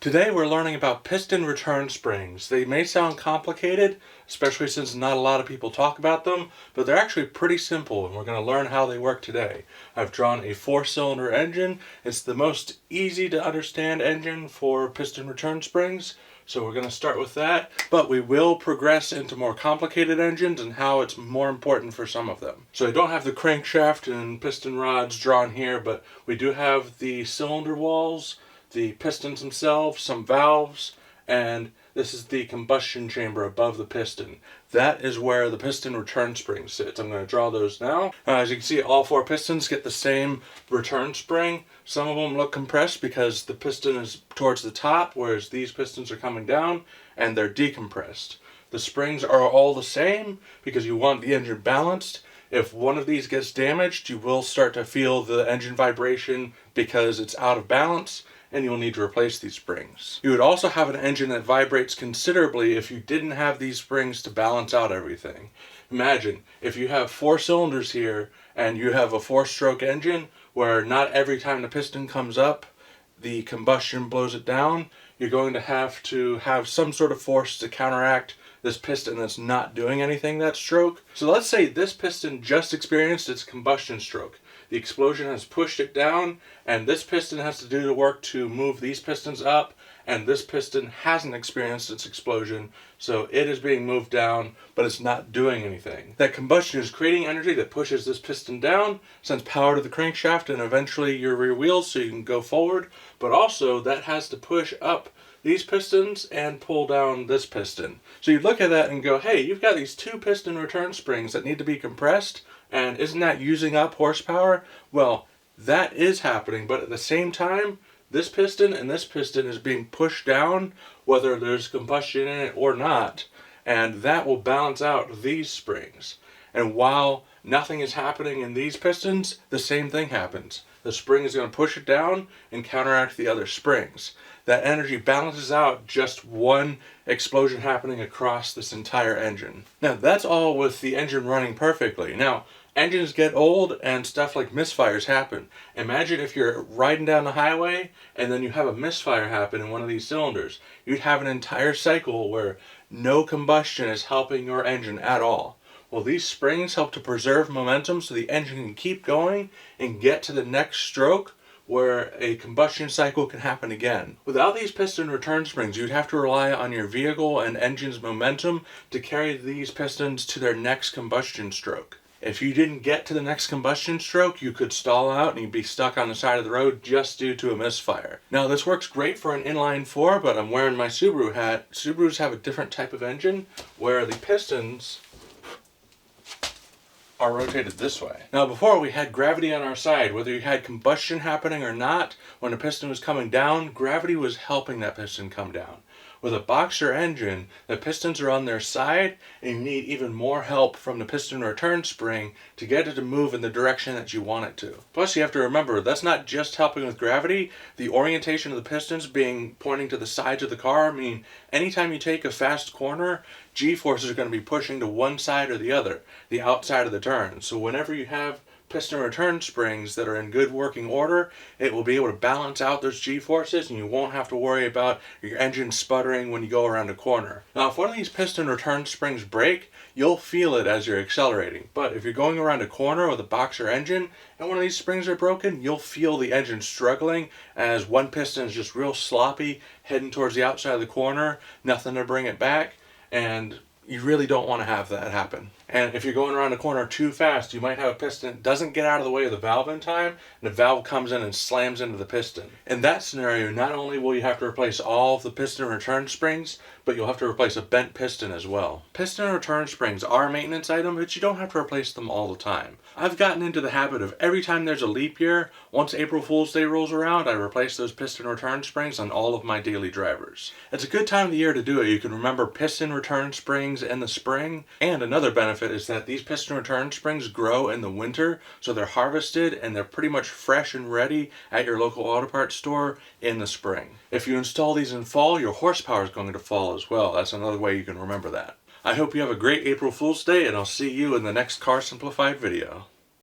Today we're learning about piston return springs. They may sound complicated, especially since not a lot of people talk about them, but they're actually pretty simple and we're going to learn how they work today. I've drawn a 4-cylinder engine. It's the most easy to understand engine for piston return springs, so we're going to start with that, but we will progress into more complicated engines and how it's more important for some of them. So I don't have the crankshaft and piston rods drawn here, but we do have the cylinder walls, the pistons themselves, some valves, and this is the combustion chamber above the piston. That is where the piston return spring sits. I'm going to draw those now. As you can see, all 4 pistons get the same return spring. Some of them look compressed because the piston is towards the top, whereas these pistons are coming down and they're decompressed. The springs are all the same because you want the engine balanced. If one of these gets damaged, you will start to feel the engine vibration because it's out of balance, and you'll need to replace these springs. You would also have an engine that vibrates considerably if you didn't have these springs to balance out everything. Imagine if you have 4 cylinders here and you have a 4-stroke engine where not every time the piston comes up the combustion blows it down. You're going to have some sort of force to counteract this piston that's not doing anything that stroke. So let's say this piston just experienced its combustion stroke. The explosion has pushed it down, and this piston has to do the work to move these pistons up, and this piston hasn't experienced its explosion, so it is being moved down, but it's not doing anything. That combustion is creating energy that pushes this piston down, sends power to the crankshaft and eventually your rear wheels so you can go forward, but also that has to push up these pistons and pull down this piston. So you look at that and go, hey, you've got these 2 piston return springs that need to be compressed, and isn't that using up horsepower? Well, that is happening, but at the same time, this piston and this piston is being pushed down, whether there's combustion in it or not, and that will balance out these springs. And while nothing is happening in these pistons, the same thing happens. The spring is going to push it down and counteract the other springs. That energy balances out just one explosion happening across this entire engine. Now, that's all with the engine running perfectly. Now, engines get old and stuff like misfires happen. Imagine if you're riding down the highway and then you have a misfire happen in one of these cylinders. You'd have an entire cycle where no combustion is helping your engine at all. Well, these springs help to preserve momentum so the engine can keep going and get to the next stroke where a combustion cycle can happen again. Without these piston return springs, you'd have to rely on your vehicle and engine's momentum to carry these pistons to their next combustion stroke. If you didn't get to the next combustion stroke, you could stall out and you'd be stuck on the side of the road just due to a misfire. Now, this works great for an inline 4, but I'm wearing my Subaru hat. Subarus have a different type of engine where the pistons are rotated this way. Now, before we had gravity on our side. Whether you had combustion happening or not, when the piston was coming down, gravity was helping that piston come down. With a boxer engine, the pistons are on their side and you need even more help from the piston return spring to get it to move in the direction that you want it to. Plus, you have to remember, that's not just helping with gravity. The orientation of the pistons being pointing to the sides of the car mean anytime you take a fast corner, G-forces are going to be pushing to one side or the other, the outside of the turn. So whenever you have piston return springs that are in good working order, it will be able to balance out those G-forces and you won't have to worry about your engine sputtering when you go around a corner. Now, if one of these piston return springs break, you'll feel it as you're accelerating. But if you're going around a corner with a boxer engine and one of these springs are broken, you'll feel the engine struggling as one piston is just real sloppy, heading towards the outside of the corner, nothing to bring it back, and you really don't want to have that happen. And if you're going around a corner too fast, you might have a piston that doesn't get out of the way of the valve in time, and the valve comes in and slams into the piston. In that scenario, not only will you have to replace all of the piston return springs, but you'll have to replace a bent piston as well. Piston return springs are a maintenance item, but you don't have to replace them all the time. I've gotten into the habit of every time there's a leap year, once April Fool's Day rolls around, I replace those piston return springs on all of my daily drivers. It's a good time of the year to do it. You can remember piston return springs in the spring, and another benefit is that these piston return springs grow in the winter, so they're harvested and they're pretty much fresh and ready at your local auto parts store in the spring. If you install these in fall, your horsepower is going to fall as well. That's another way you can remember that. I hope you have a great April Fool's Day, and I'll see you in the next Car Simplified video.